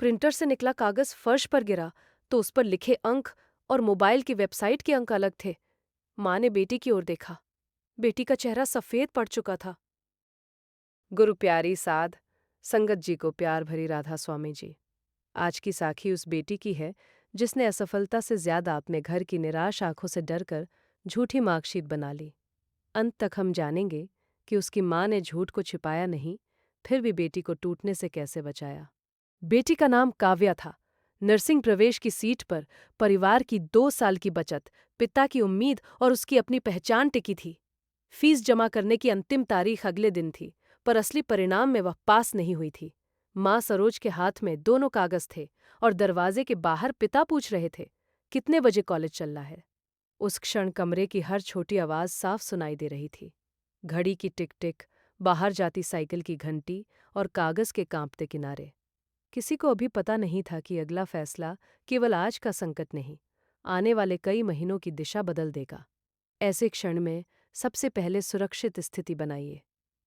Printer से निकला कागज फर्श पर गिरा तो उस पर लिखे अंक और मोबाइल की वेबसाइट के अंक अलग थे। माँ ने बेटी की ओर देखा। बेटी का चेहरा सफेद पड़ चुका था। गुरु प्यारी साध, संगत जी को प्यार भरी राधा स्वामी जी। आज की साखी उस बेटी की है जिसने असफलता से ज्यादा अपने घर की निराश आंखों से डरकर झूठी मार्कशीट बना ली। अंत तक हम जानेंगे कि उसकी माँ ने झूठ को छिपाया नहीं, फिर भी बेटी को टूटने से कैसे बचाया। बेटी का नाम काव्या था। नर्सिंग प्रवेश की सीट पर परिवार की 2 साल की बचत, पिता की उम्मीद और उसकी अपनी पहचान टिकी थी। फीस जमा करने की अंतिम तारीख अगले दिन थी, पर असली परिणाम में वह पास नहीं हुई थी। माँ सरोज के हाथ में दोनों कागज थे और दरवाजे के बाहर पिता पूछ रहे थे, कितने बजे कॉलेज चलना है। उस क्षण कमरे की हर छोटी आवाज साफ सुनाई दे रही थी। घड़ी की टिक टिक, बाहर जाती साइकिल की घंटी और कागज के कांपते किनारे। किसी को अभी पता नहीं था कि अगला फैसला केवल आज का संकट नहीं, आने वाले कई महीनों की दिशा बदल देगा। ऐसे क्षण में सबसे पहले सुरक्षित स्थिति बनाइए।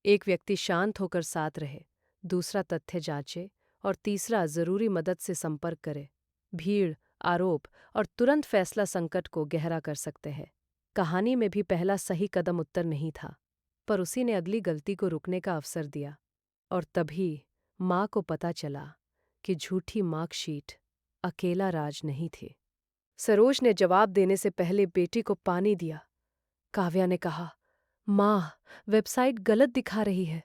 एक व्यक्ति शांत होकर साथ रहे, दूसरा तथ्य जांचे और तीसरा जरूरी मदद से संपर्क करे। भीड़, आरोप और तुरंत फैसला संकट को गहरा कर सकते हैं। कहानी में भी पहला सही कदम उत्तर नहीं था, पर उसी ने अगली गलती को रुकने का अवसर दिया। और तभी माँ को पता चला कि झूठी मार्कशीट अकेला राज नहीं थी। सरोज ने जवाब देने से पहले बेटी को पानी दिया। काव्या ने कहा, माँ, वेबसाइट गलत दिखा रही है।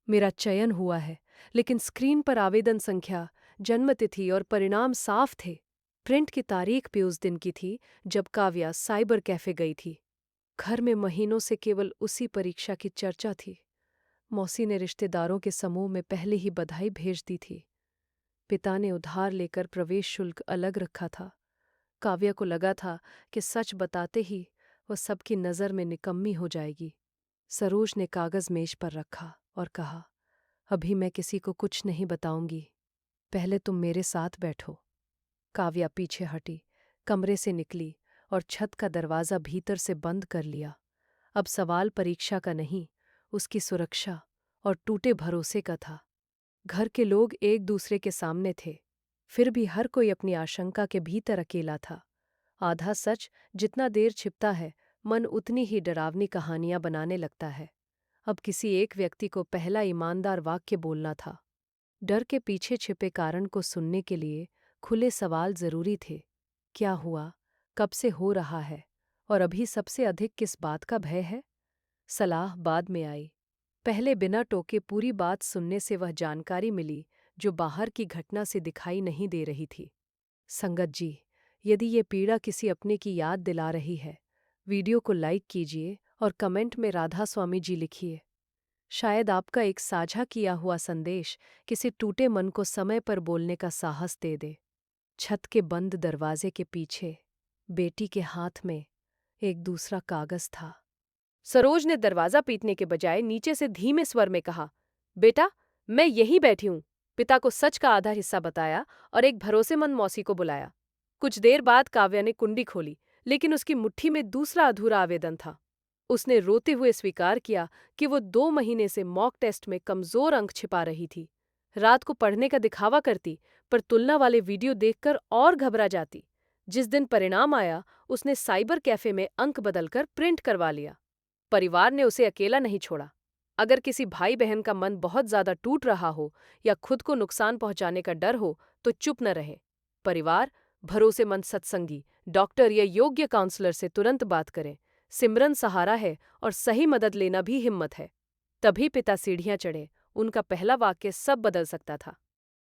मेरा चयन हुआ है, लेकिन स्क्रीन पर आवेदन संख्या, जन्मतिथि और परिणाम साफ थे। प्रिंट की तारीख भी उस दिन की थी जब काव्या साइबर कैफे गई थी। घर में महीनों से केवल उसी परीक्षा की चर्चा थी। मौसी ने रिश्तेदारों के समूह में पहले ही बधाई भेज दी थी। पिता ने उधार लेकर प्रवेश शुल्क अलग रखा था। काव्या को लगा था कि सच बताते ही वह सबकी नज़र में निकम्मी हो जाएगी। सरोज ने कागज मेज पर रखा और कहा, अभी मैं किसी को कुछ नहीं बताऊंगी, पहले तुम मेरे साथ बैठो। काव्या पीछे हटी, कमरे से निकली और छत का दरवाजा भीतर से बंद कर लिया। अब सवाल परीक्षा का नहीं, उसकी सुरक्षा और टूटे भरोसे का था। घर के लोग एक दूसरे के सामने थे, फिर भी हर कोई अपनी आशंका के भीतर अकेला था। आधा सच जितना देर छिपता है, मन उतनी ही डरावनी कहानियां बनाने लगता है। अब किसी एक व्यक्ति को पहला ईमानदार वाक्य बोलना था। डर के पीछे छिपे कारण को सुनने के लिए खुले सवाल जरूरी थे। क्या हुआ, कब से हो रहा है, और अभी सबसे अधिक किस बात का भय है? सलाह बाद में आई। पहले बिना टोके पूरी बात सुनने से वह जानकारी मिली जो बाहर की घटना से दिखाई नहीं दे रही थी। संगत जी, यदि ये पीड़ा किसी अपने की याद दिला रही है, वीडियो को लाइक कीजिए और कमेंट में राधा स्वामी जी लिखिए। शायद आपका एक साझा किया हुआ संदेश किसी टूटे मन को समय पर बोलने का साहस दे दे। छत के बंद दरवाजे के पीछे बेटी के हाथ में एक दूसरा कागज था। सरोज ने दरवाजा पीटने के बजाय नीचे से धीमे स्वर में कहा, बेटा, मैं यहीं बैठी हूं। पिता को सच का आधा हिस्सा बताया और एक भरोसेमंद मौसी को बुलाया। कुछ देर बाद काव्या ने कुंडी खोली, लेकिन उसकी मुट्ठी में दूसरा अधूरा आवेदन था। उसने रोते हुए स्वीकार किया कि वो 2 महीने से मॉक टेस्ट में कमजोर अंक छिपा रही थी। रात को पढ़ने का दिखावा करती, पर तुलना वाले वीडियो देखकर और घबरा जाती। जिस दिन परिणाम आया, उसने साइबर कैफे में अंक बदलकर प्रिंट करवा लिया। परिवार ने उसे अकेला नहीं छोड़ा। अगर किसी भाई बहन का मन बहुत ज्यादा टूट रहा हो या खुद को नुकसान पहुंचाने का डर हो, तो चुप न रहे। परिवार, भरोसेमंद सत्संगी, डॉक्टर या योग्य काउंसलर से तुरंत बात करें। सिमरन सहारा है और सही मदद लेना भी हिम्मत है। तभी पिता सीढ़ियां चढ़े। उनका पहला वाक्य सब बदल सकता था।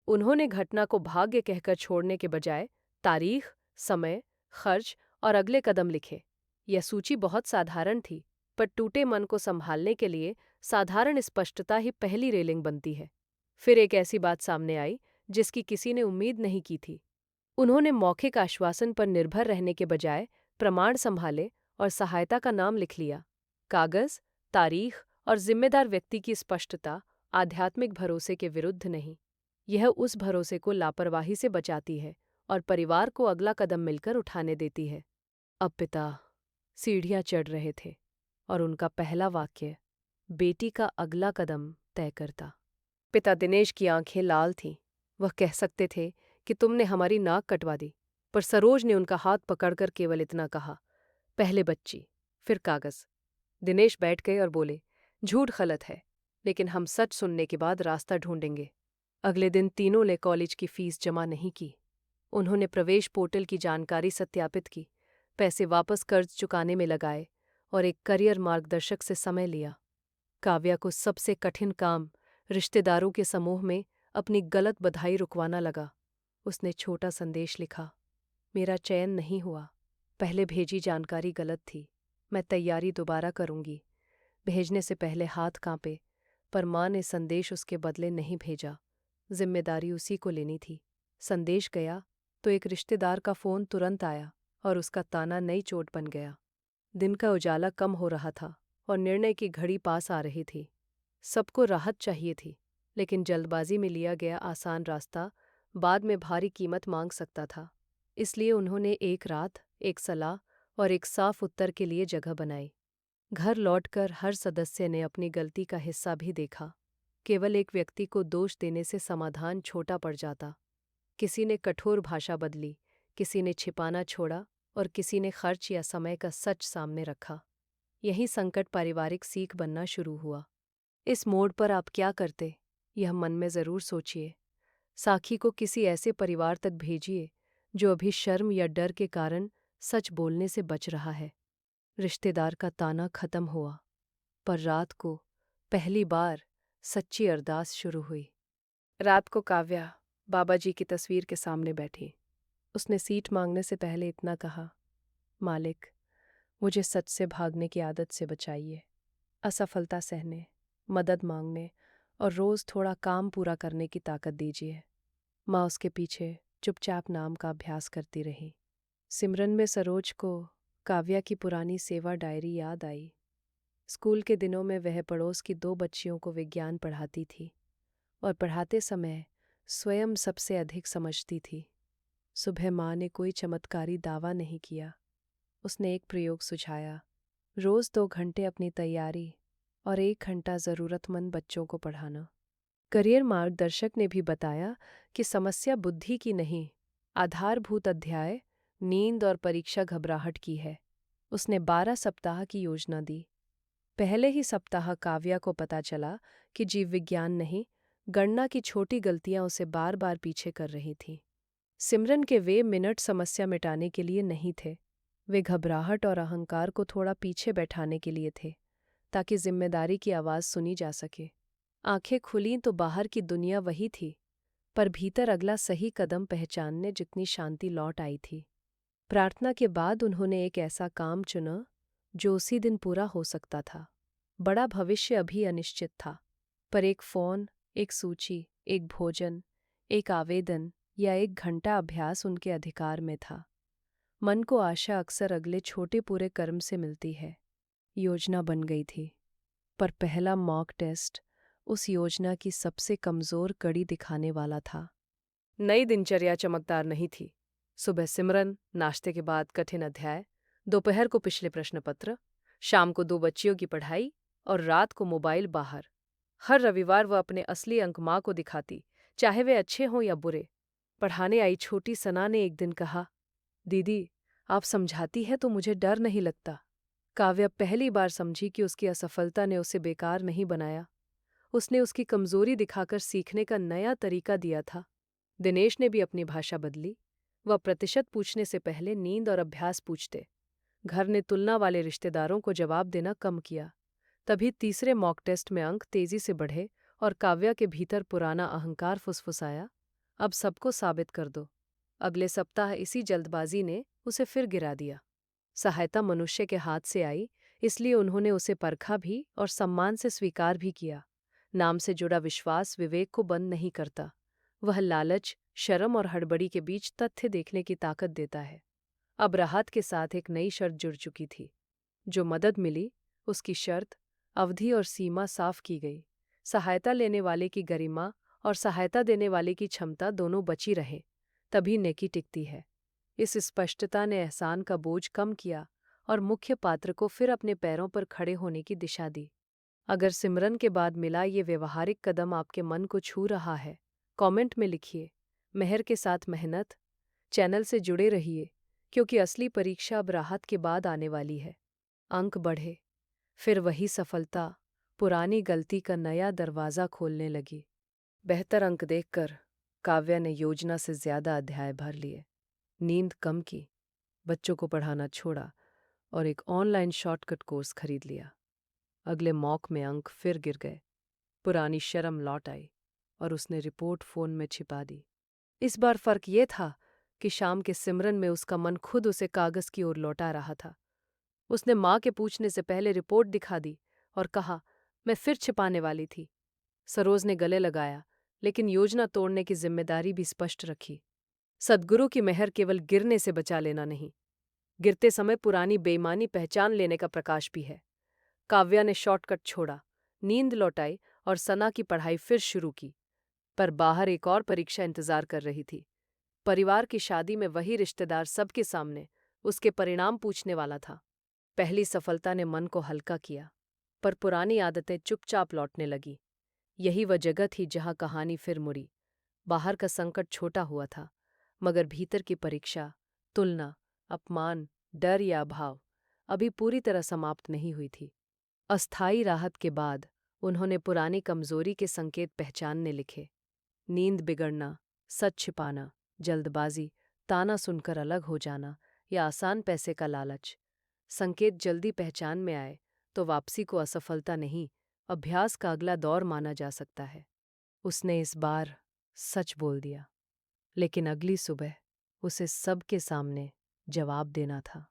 उन्होंने घटना को भाग्य कहकर छोड़ने के बजाय तारीख, समय, खर्च और अगले कदम लिखे। यह सूची बहुत साधारण थी, पर टूटे मन को संभालने के लिए साधारण स्पष्टता ही पहली रेलिंग बनती है। फिर एक ऐसी बात सामने आई जिसकी किसी ने उम्मीद नहीं की थी। उन्होंने मौखिक आश्वासन पर निर्भर रहने के बजाय प्रमाण संभाले और सहायता का नाम लिख लिया। कागज, तारीख और जिम्मेदार व्यक्ति की स्पष्टता आध्यात्मिक भरोसे के विरुद्ध नहीं। यह उस भरोसे को लापरवाही से बचाती है और परिवार को अगला कदम मिलकर उठाने देती है। अब पिता सीढ़ियां चढ़ रहे थे और उनका पहला वाक्य बेटी का अगला कदम तय करता। पिता दिनेश की आंखें लाल थीं। वह कह सकते थे कि तुमने हमारी नाक कटवा दी। पर सरोज ने उनका हाथ पकड़कर केवल इतना कहा, पहले बच्ची, फिर कागज। दिनेश बैठ गए और बोले, झूठ गलत है, लेकिन हम सच सुनने के बाद रास्ता ढूंढेंगे। अगले दिन तीनों ने कॉलेज की फीस जमा नहीं की। उन्होंने प्रवेश पोर्टल की जानकारी सत्यापित की, पैसे वापस कर्ज चुकाने में लगाए और एक करियर मार्गदर्शक से समय लिया। काव्या को सबसे कठिन काम रिश्तेदारों के समूह में अपनी गलत बधाई रुकवाना लगा। उसने छोटा संदेश लिखा, मेरा चयन नहीं हुआ, पहले भेजी जानकारी गलत थी, मैं तैयारी दोबारा करूंगी। भेजने से पहले हाथ कांपे, पर माँ ने संदेश उसके बदले नहीं भेजा। जिम्मेदारी उसी को लेनी थी। संदेश गया तो एक रिश्तेदार का फोन तुरंत आया और उसका ताना नई चोट बन गया। दिन का उजाला कम हो रहा था और निर्णय की घड़ी पास आ रही थी। सबको राहत चाहिए थी, लेकिन जल्दबाजी में लिया गया आसान रास्ता बाद में भारी कीमत मांग सकता था। इसलिए उन्होंने एक रात, एक सलाह और एक साफ उत्तर के लिए जगह बनाई। घर लौटकर हर सदस्य ने अपनी गलती का हिस्सा भी देखा। केवल एक व्यक्ति को दोष देने से समाधान छोटा पड़ जाता। किसी ने कठोर भाषा बदली, किसी ने छिपाना छोड़ा और किसी ने खर्च या समय का सच सामने रखा। यही संकट पारिवारिक सीख बनना शुरू हुआ। इस मोड़ पर आप क्या करते, यह मन में जरूर सोचिए। साखी को किसी ऐसे परिवार तक भेजिए जो अभी शर्म या डर के कारण सच बोलने से बच रहा है। रिश्तेदार का ताना खत्म हुआ, पर रात को पहली बार सच्ची अरदास शुरू हुई। रात को काव्या बाबा जी की तस्वीर के सामने बैठी। उसने सीट मांगने से पहले इतना कहा, मालिक, मुझे सच से भागने की आदत से बचाइए। असफलता सहने, मदद मांगने और रोज थोड़ा काम पूरा करने की ताकत दीजिए। माँ उसके पीछे चुपचाप नाम का अभ्यास करती रही। सिमरन में सरोज को काव्या की पुरानी सेवा डायरी याद आई। स्कूल के दिनों में वह पड़ोस की 2 बच्चियों को विज्ञान पढ़ाती थी और पढ़ाते समय स्वयं सबसे अधिक समझती थी। सुबह माँ ने कोई चमत्कारी दावा नहीं किया। उसने एक प्रयोग सुझाया, रोज 2 घंटे अपनी तैयारी और 1 घंटा ज़रूरतमंद बच्चों को पढ़ाना। करियर मार्गदर्शक ने भी बताया कि समस्या बुद्धि की नहीं, आधारभूत अध्याय, नींद और परीक्षा घबराहट की है। उसने 12 सप्ताह की योजना दी। पहले ही सप्ताह काव्या को पता चला कि जीव विज्ञान नहीं, गणना की छोटी गलतियां उसे बार बार पीछे कर रही थीं। सिमरन के वे मिनट समस्या मिटाने के लिए नहीं थे, वे घबराहट और अहंकार को थोड़ा पीछे बैठाने के लिए थे, ताकि जिम्मेदारी की आवाज़ सुनी जा सके। आंखें खुलीं तो बाहर की दुनिया वही थी, पर भीतर अगला सही कदम पहचानने जितनी शांति लौट आई थी। प्रार्थना के बाद उन्होंने एक ऐसा काम चुना जो उसी दिन पूरा हो सकता था। बड़ा भविष्य अभी अनिश्चित था, पर एक फ़ोन, एक सूची, एक भोजन, एक आवेदन या 1 घंटा अभ्यास उनके अधिकार में था। मन को आशा अक्सर अगले छोटे पूरे कर्म से मिलती है। योजना बन गई थी, पर पहला मॉक टेस्ट उस योजना की सबसे कमज़ोर कड़ी दिखाने वाला था। नई दिनचर्या चमकदार नहीं थी। सुबह सिमरन, नाश्ते के बाद कठिन अध्याय, दोपहर को पिछले प्रश्न पत्र, शाम को 2 बच्चियों की पढ़ाई और रात को मोबाइल बाहर। हर रविवार वह अपने असली अंक माँ को दिखाती, चाहे वे अच्छे हों या बुरे। पढ़ाने आई छोटी सना ने एक दिन कहा, दीदी, आप समझाती है तो मुझे डर नहीं लगता। काव्या पहली बार समझी कि उसकी असफलता ने उसे बेकार नहीं बनाया। उसने उसकी कमजोरी दिखाकर सीखने का नया तरीका दिया था। दिनेश ने भी अपनी भाषा बदली। वह प्रतिशत पूछने से पहले नींद और अभ्यास पूछते। घर ने तुलना वाले रिश्तेदारों को जवाब देना कम किया। तभी तीसरे मॉक टेस्ट में अंक तेजी से बढ़े और काव्या के भीतर पुराना अहंकार फुसफुसाया, अब सबको साबित कर दो। अगले सप्ताह इसी जल्दबाजी ने उसे फिर गिरा दिया। सहायता मनुष्य के हाथ से आई, इसलिए उन्होंने उसे परखा भी और सम्मान से स्वीकार भी किया। नाम से जुड़ा विश्वास विवेक को बंद नहीं करता, वह लालच, शर्म और हड़बड़ी के बीच तथ्य देखने की ताकत देता है। अब राहत के साथ एक नई शर्त जुड़ चुकी थी। जो मदद मिली, उसकी शर्त, अवधि और सीमा साफ की गई। सहायता लेने वाले की गरिमा और सहायता देने वाले की क्षमता दोनों बची रहे, तभी नेकी टिकती है। इस स्पष्टता ने एहसान का बोझ कम किया और मुख्य पात्र को फिर अपने पैरों पर खड़े होने की दिशा दी। अगर सिमरन के बाद मिला ये व्यवहारिक कदम आपके मन को छू रहा है, कमेंट में लिखिए, मेहर के साथ मेहनत। चैनल से जुड़े रहिए, क्योंकि असली परीक्षा अब राहत के बाद आने वाली है। अंक बढ़े, फिर वही सफलता पुरानी गलती का नया दरवाजा खोलने लगी। बेहतर अंक देखकर काव्या ने योजना से ज्यादा अध्याय भर लिए, नींद कम की, बच्चों को पढ़ाना छोड़ा और एक ऑनलाइन शॉर्टकट कोर्स खरीद लिया। अगले मॉक में अंक फिर गिर गए। पुरानी शर्म लौट आई और उसने रिपोर्ट फोन में छिपा दी। इस बार फर्क ये था कि शाम के सिमरन में उसका मन खुद उसे कागज की ओर लौटा रहा था। उसने माँ के पूछने से पहले रिपोर्ट दिखा दी और कहा, मैं फिर छिपाने वाली थी। सरोज ने गले लगाया, लेकिन योजना तोड़ने की जिम्मेदारी भी स्पष्ट रखी। सद्गुरु की मेहर केवल गिरने से बचा लेना नहीं, गिरते समय पुरानी बेईमानी पहचान लेने का प्रकाश भी है। काव्या ने शॉर्टकट छोड़ा, नींद लौटाई और सना की पढ़ाई फिर शुरू की। पर बाहर एक और परीक्षा इंतजार कर रही थी। परिवार की शादी में वही रिश्तेदार सबके सामने उसके परिणाम पूछने वाला था। पहली सफलता ने मन को हल्का किया, पर पुरानी आदतें चुपचाप लौटने लगी। यही वह जगह थी जहां कहानी फिर मुड़ी। बाहर का संकट छोटा हुआ था, मगर भीतर की परीक्षा, तुलना, अपमान, डर या अभाव अभी पूरी तरह समाप्त नहीं हुई थी। अस्थायी राहत के बाद उन्होंने पुरानी कमजोरी के संकेत पहचानने लिखे। नींद बिगड़ना, सच छिपाना, जल्दबाजी, ताना सुनकर अलग हो जाना या आसान पैसे का लालच। संकेत जल्दी पहचान में आए तो वापसी को असफलता नहीं, अभ्यास का अगला दौर माना जा सकता है। उसने इस बार सच बोल दिया, लेकिन अगली सुबह उसे सबके सामने जवाब देना था।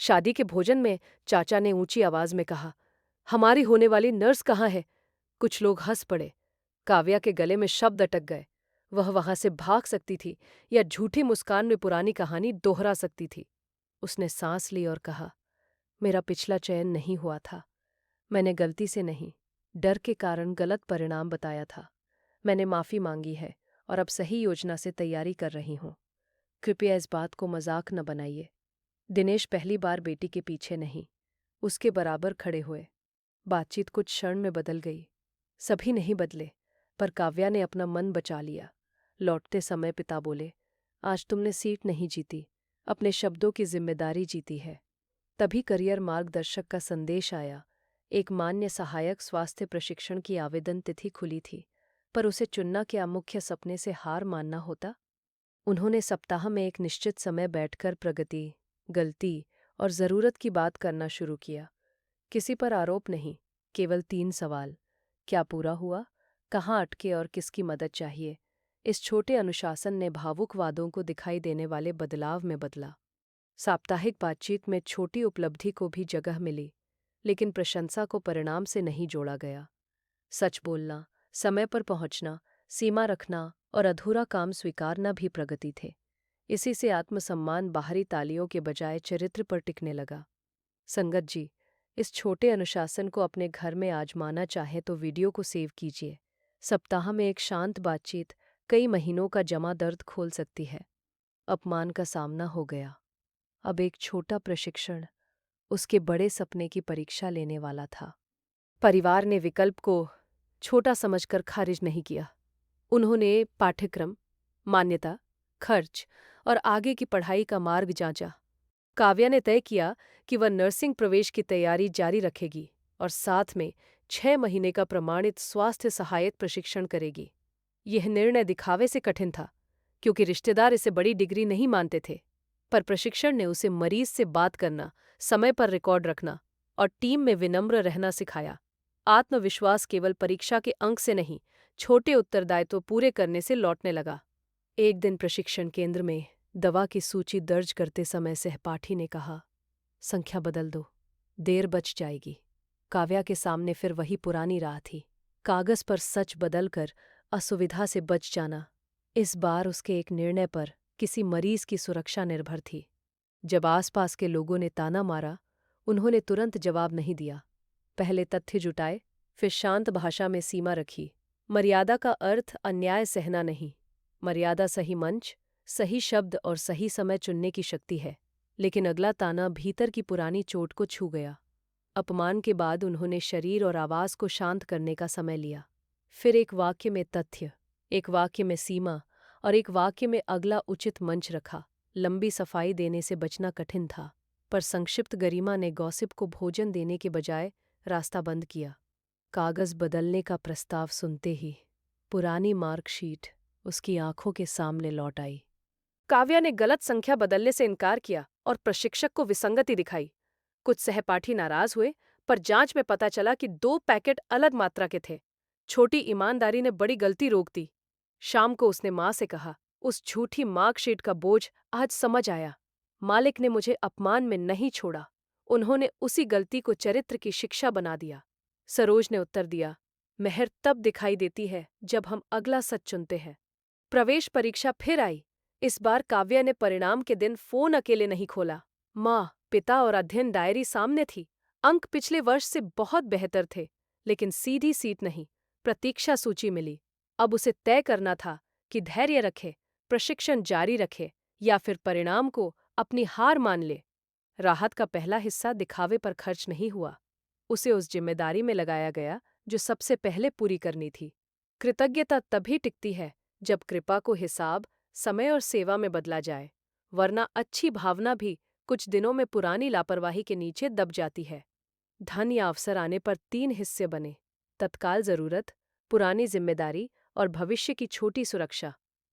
शादी के भोजन में चाचा ने ऊंची आवाज में कहा, हमारी होने वाली नर्स कहाँ है? कुछ लोग हंस पड़े। काव्या के गले में शब्द अटक गए। वह वहां से भाग सकती थी या झूठी मुस्कान में पुरानी कहानी दोहरा सकती थी। उसने सांस ली और कहा, मेरा पिछला चयन नहीं हुआ था। मैंने गलती से नहीं, डर के कारण गलत परिणाम बताया था। मैंने माफी मांगी है और अब सही योजना से तैयारी कर रही हूँ। कृपया इस बात को मजाक न बनाइए। दिनेश पहली बार बेटी के पीछे नहीं, उसके बराबर खड़े हुए। बातचीत कुछ क्षण में बदल गई। सभी नहीं बदले, पर काव्या ने अपना मन बचा लिया। लौटते समय पिता बोले, आज तुमने सीट नहीं जीती, अपने शब्दों की जिम्मेदारी जीती है। तभी करियर मार्गदर्शक का संदेश आया। एक मान्य सहायक स्वास्थ्य प्रशिक्षण की आवेदन तिथि खुली थी, पर उसे चुनना क्या मुख्य सपने से हार मानना होता? उन्होंने सप्ताह में एक निश्चित समय बैठकर प्रगति, गलती और जरूरत की बात करना शुरू किया। किसी पर आरोप नहीं, केवल 3 सवाल। क्या पूरा हुआ, कहाँ अटके और किसकी मदद चाहिए? इस छोटे अनुशासन ने भावुक वादों को दिखाई देने वाले बदलाव में बदला। साप्ताहिक बातचीत में छोटी उपलब्धि को भी जगह मिली, लेकिन प्रशंसा को परिणाम से नहीं जोड़ा गया। सच बोलना, समय पर पहुंचना, सीमा रखना और अधूरा काम स्वीकारना भी प्रगति थे। इसी से आत्मसम्मान बाहरी तालियों के बजाय चरित्र पर टिकने लगा। संगत जी, इस छोटे अनुशासन को अपने घर में आजमाना चाहे तो वीडियो को सेव कीजिए। सप्ताह में एक शांत बातचीत कई महीनों का जमा दर्द खोल सकती है। अपमान का सामना हो गया। अब एक छोटा प्रशिक्षण उसके बड़े सपने की परीक्षा लेने वाला था। परिवार ने विकल्प को छोटा समझकर खारिज नहीं किया। उन्होंने पाठ्यक्रम, मान्यता, खर्च और आगे की पढ़ाई का मार्ग जांचा। काव्या ने तय किया कि वह नर्सिंग प्रवेश की तैयारी जारी रखेगी और साथ में 6 महीने का प्रमाणित स्वास्थ्य सहायक प्रशिक्षण करेगी। यह निर्णय दिखावे से कठिन था, क्योंकि रिश्तेदार इसे बड़ी डिग्री नहीं मानते थे, पर प्रशिक्षण ने उसे मरीज से बात करना, समय पर रिकॉर्ड रखना और टीम में विनम्र रहना सिखाया। आत्मविश्वास केवल परीक्षा के अंक से नहीं, छोटे उत्तरदायित्व पूरे करने से लौटने लगा। एक दिन प्रशिक्षण केंद्र में दवा की सूची दर्ज करते समय सहपाठी ने कहा, संख्या बदल दो, देर बच जाएगी। काव्या के सामने फिर वही पुरानी राह थी, कागज पर सच बदलकर असुविधा से बच जाना। इस बार उसके एक निर्णय पर किसी मरीज की सुरक्षा निर्भर थी। जब आसपास के लोगों ने ताना मारा, उन्होंने तुरंत जवाब नहीं दिया। पहले तथ्य जुटाए, फिर शांत भाषा में सीमा रखी। मर्यादा का अर्थ अन्याय सहना नहीं। मर्यादा सही मंच, सही शब्द और सही समय चुनने की शक्ति है। लेकिन अगला ताना भीतर की पुरानी चोट को छू गया। अपमान के बाद उन्होंने शरीर और आवाज को शांत करने का समय लिया। फिर एक वाक्य में तथ्य, एक वाक्य में सीमा और एक वाक्य में अगला उचित मंच रखा। लंबी सफाई देने से बचना कठिन था, पर संक्षिप्त गरिमा ने गॉसिप को भोजन देने के बजाय रास्ता बंद किया। कागज बदलने का प्रस्ताव सुनते ही पुरानी मार्कशीट उसकी आंखों के सामने लौट आई। काव्या ने गलत संख्या बदलने से इनकार किया और प्रशिक्षक को विसंगति दिखाई। कुछ सहपाठी नाराज हुए, पर जांच में पता चला कि 2 पैकेट अलग मात्रा के थे। छोटी ईमानदारी ने बड़ी गलती रोक दी। शाम को उसने माँ से कहा, उस झूठी मार्कशीट का बोझ आज समझ आया। मालिक ने मुझे अपमान में नहीं छोड़ा। उन्होंने उसी गलती को चरित्र की शिक्षा बना दिया। सरोज ने उत्तर दिया, मेहर तब दिखाई देती है जब हम अगला सच चुनते हैं। प्रवेश परीक्षा फिर आई। इस बार काव्या ने परिणाम के दिन फोन अकेले नहीं खोला। माँ, पिता और अध्ययन डायरी सामने थी। अंक पिछले वर्ष से बहुत बेहतर थे, लेकिन सीधी सीट नहीं, प्रतीक्षा सूची मिली। अब उसे तय करना था कि धैर्य रखे, प्रशिक्षण जारी रखे या फिर परिणाम को अपनी हार मान ले। राहत का पहला हिस्सा दिखावे पर खर्च नहीं हुआ। उसे उस जिम्मेदारी में लगाया गया जो सबसे पहले पूरी करनी थी। कृतज्ञता तभी टिकती है जब कृपा को हिसाब, समय और सेवा में बदला जाए, वरना अच्छी भावना भी कुछ दिनों में पुरानी लापरवाही के नीचे दब जाती है। धन या अवसर आने पर 3 हिस्से बने: तत्काल जरूरत, पुरानी जिम्मेदारी और भविष्य की छोटी सुरक्षा।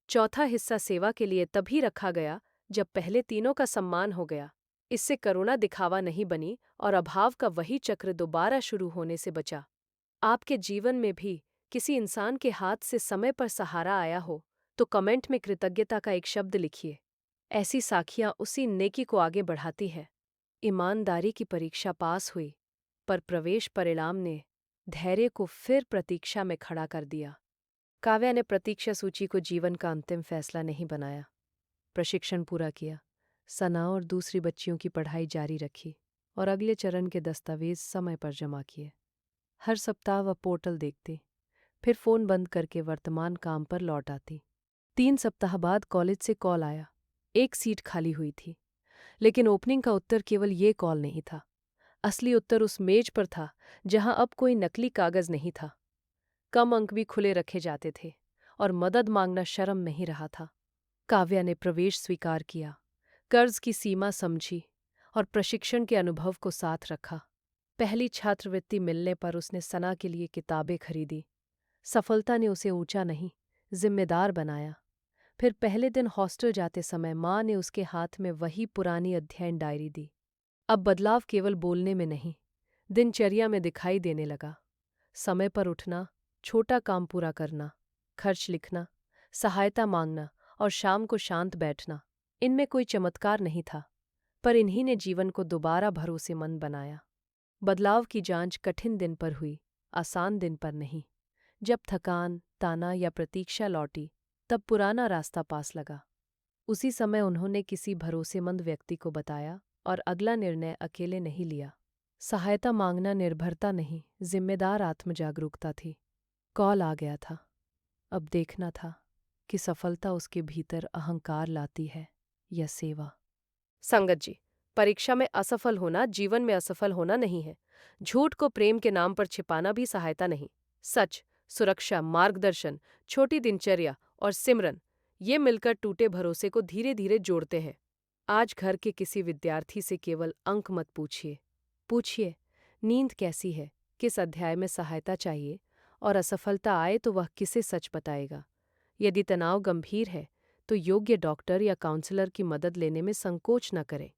चौथा हिस्सा सेवा के लिए तभी रखा गया जब पहले तीनों का सम्मान हो गया। इससे करुणा दिखावा नहीं बनी और अभाव का वही चक्र दोबारा शुरू होने से बचा। आपके जीवन में भी किसी इंसान के हाथ से समय पर सहारा आया हो तो कमेंट में कृतज्ञता का एक शब्द लिखिए। ऐसी साखियां उसी नेकी को आगे बढ़ाती है। ईमानदारी की परीक्षा पास हुई, पर प्रवेश परिणाम ने धैर्य को फिर प्रतीक्षा में खड़ा कर दिया। काव्या ने प्रतीक्षा सूची को जीवन का अंतिम फैसला नहीं बनाया। प्रशिक्षण पूरा किया, सना और दूसरी बच्चियों की पढ़ाई जारी रखी और अगले चरण के दस्तावेज समय पर जमा किए। हर सप्ताह वह पोर्टल देखती, फिर फोन बंद करके वर्तमान काम पर लौट आती। 3 सप्ताह बाद कॉलेज से कॉल आया। एक सीट खाली हुई थी, लेकिन ओपनिंग का उत्तर केवल ये कॉल नहीं था। असली उत्तर उस मेज पर था जहां अब कोई नकली कागज नहीं था। कम अंक भी खुले रखे जाते थे और मदद मांगना शर्म नहीं रहा था। काव्या ने प्रवेश स्वीकार किया, कर्ज की सीमा समझी और प्रशिक्षण के अनुभव को साथ रखा। पहली छात्रवृत्ति मिलने पर उसने सना के लिए किताबें खरीदी। सफलता ने उसे ऊंचा नहीं, जिम्मेदार बनाया। फिर पहले दिन हॉस्टल जाते समय माँ ने उसके हाथ में वही पुरानी अध्ययन डायरी दी। अब बदलाव केवल बोलने में नहीं, दिनचर्या में दिखाई देने लगा। समय पर उठना, छोटा काम पूरा करना, खर्च लिखना, सहायता मांगना और शाम को शांत बैठना। इनमें कोई चमत्कार नहीं था, पर इन्हीं ने जीवन को दोबारा भरोसेमंद बनाया। बदलाव की जांच कठिन दिन पर हुई, आसान दिन पर नहीं। जब थकान, ताना या प्रतीक्षा लौटी, तब पुराना रास्ता पास लगा। उसी समय उन्होंने किसी भरोसेमंद व्यक्ति को बताया और अगला निर्णय अकेले नहीं लिया। सहायता मांगना निर्भरता नहीं, जिम्मेदार आत्मजागरूकता थी। कॉल आ गया था। अब देखना था कि सफलता उसके भीतर अहंकार लाती है या सेवा। संगत जी, परीक्षा में असफल होना जीवन में असफल होना नहीं है। झूठ को प्रेम के नाम पर छिपाना भी सहायता नहीं। सच, सुरक्षा, मार्गदर्शन, छोटी दिनचर्या और सिमरन, ये मिलकर टूटे भरोसे को धीरे धीरे जोड़ते हैं। आज घर के किसी विद्यार्थी से केवल अंक मत पूछिए। पूछिए, नींद कैसी है, किस अध्याय में सहायता चाहिए, और असफलता आए तो वह किसे सच बताएगा। यदि तनाव गंभीर है तो योग्य डॉक्टर या काउंसलर की मदद लेने में संकोच न करें।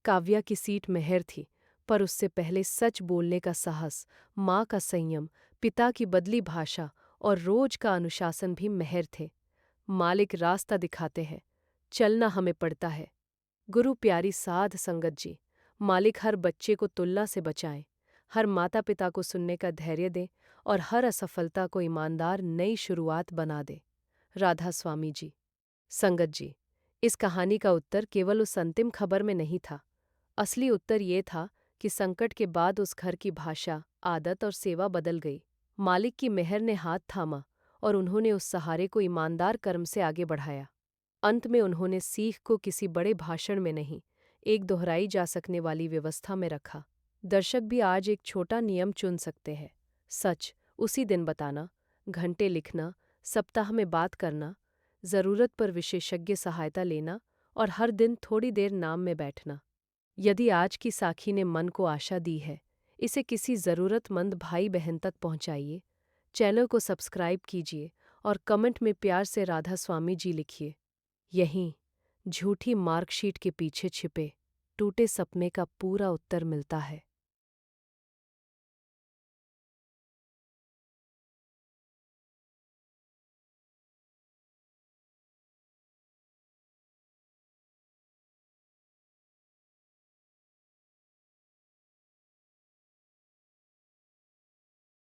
काव्या की सीट मेहर थी, पर उससे पहले सच बोलने का साहस, माँ का संयम, पिता की बदली भाषा और रोज का अनुशासन भी मेहर थे। मालिक रास्ता दिखाते हैं, चलना हमें पड़ता है। गुरु प्यारी साध संगत जी, मालिक हर बच्चे को तुलना से बचाएं, हर माता पिता को सुनने का धैर्य दे और हर असफलता को ईमानदार नई शुरुआत बना दे। राधा स्वामी जी। संगत जी, इस कहानी का उत्तर केवल उस अंतिम खबर में नहीं था। असली उत्तर ये था कि संकट के बाद उस घर की भाषा, आदत और सेवा बदल गई। मालिक की मेहर ने हाथ थामा और उन्होंने उस सहारे को ईमानदार कर्म से आगे बढ़ाया। अंत में उन्होंने सीख को किसी बड़े भाषण में नहीं, एक दोहराई जा सकने वाली व्यवस्था में रखा। दर्शक भी आज एक छोटा नियम चुन सकते हैं: सच उसी दिन बताना, घंटे लिखना, सप्ताह में बात करना, ज़रूरत पर विशेषज्ञ सहायता लेना और हर दिन थोड़ी देर नाम में बैठना। यदि आज की साखी ने मन को आशा दी है, इसे किसी ज़रूरतमंद भाई बहन तक पहुंचाइए। चैनल को सब्सक्राइब कीजिए और कमेंट में प्यार से राधा स्वामी जी लिखिए। यहीं झूठी मार्कशीट के पीछे छिपे टूटे सपने का पूरा उत्तर मिलता है।